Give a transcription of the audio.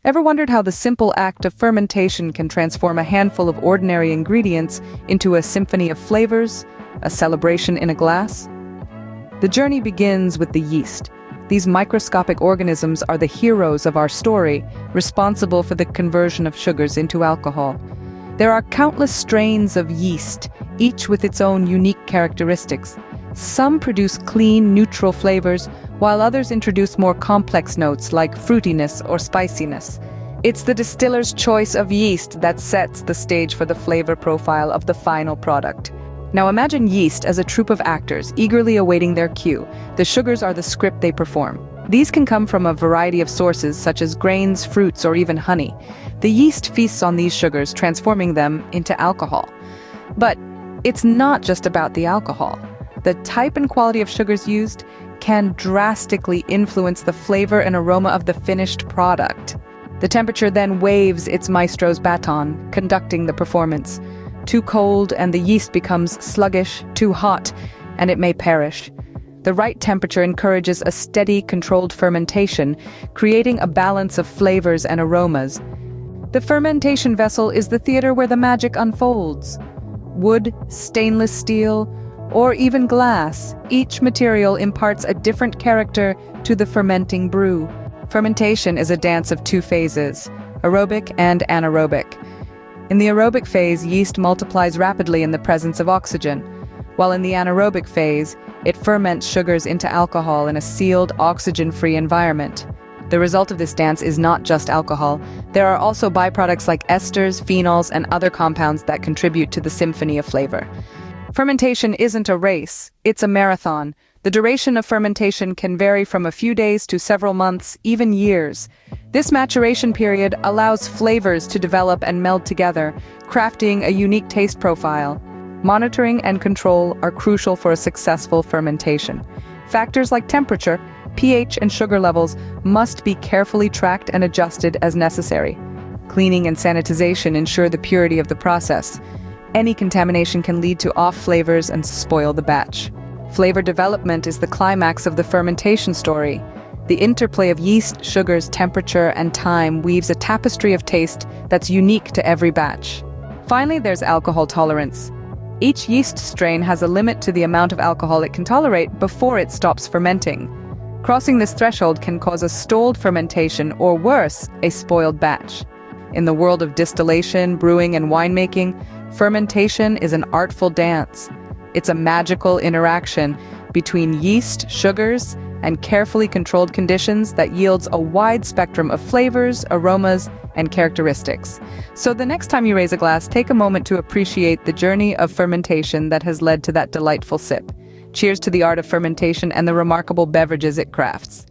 Ever wondered how the simple act of fermentation can transform a handful of ordinary ingredients into a symphony of flavors, a celebration in a glass? The journey begins with the yeast. These microscopic organisms are the heroes of our story, responsible for the conversion of sugars into alcohol. There are countless strains of yeast, each with its own unique characteristics. Some produce clean, neutral flavors, while others introduce more complex notes like fruitiness or spiciness. It's the distiller's choice of yeast that sets the stage for the flavor profile of the final product. Now imagine yeast as a troupe of actors, eagerly awaiting their cue. The sugars are the script they perform. These can come from a variety of sources, such as grains, fruits, or even honey. The yeast feasts on these sugars, transforming them into alcohol. But it's not just about the alcohol. The type and quality of sugars used can drastically influence the flavor and aroma of the finished product. The temperature then waves its maestro's baton, conducting the performance. Too cold and the yeast becomes sluggish, too hot, and it may perish. The right temperature encourages a steady, controlled fermentation, creating a balance of flavors and aromas. The fermentation vessel is the theater where the magic unfolds. Wood, stainless steel, or even glass, each material imparts a different character to the fermenting brew. Fermentation is a dance of two phases, aerobic and anaerobic. In the aerobic phase, yeast multiplies rapidly in the presence of oxygen, while in the anaerobic phase, it ferments sugars into alcohol in a sealed, oxygen-free environment. The result of this dance is not just alcohol. There are also byproducts like esters, phenols, and other compounds that contribute to the symphony of flavor. Fermentation isn't a race, it's a marathon. The duration of fermentation can vary from a few days to several months, even years. This maturation period allows flavors to develop and meld together, crafting a unique taste profile. Monitoring and control are crucial for a successful fermentation. Factors like temperature, pH, and sugar levels must be carefully tracked and adjusted as necessary. Cleaning and sanitization ensure the purity of the process. Any contamination can lead to off flavors and spoil the batch. Flavor development is the climax of the fermentation story. The interplay of yeast, sugars, temperature, and time weaves a tapestry of taste that's unique to every batch. Finally, there's alcohol tolerance. Each yeast strain has a limit to the amount of alcohol it can tolerate before it stops fermenting. Crossing this threshold can cause a stalled fermentation, or worse, a spoiled batch. In the world of distillation, brewing, and winemaking, fermentation is an artful dance. It's a magical interaction between yeast, sugars, and carefully controlled conditions that yields a wide spectrum of flavors, aromas, and characteristics. So the next time you raise a glass, take a moment to appreciate the journey of fermentation that has led to that delightful sip. Cheers to the art of fermentation and the remarkable beverages it crafts.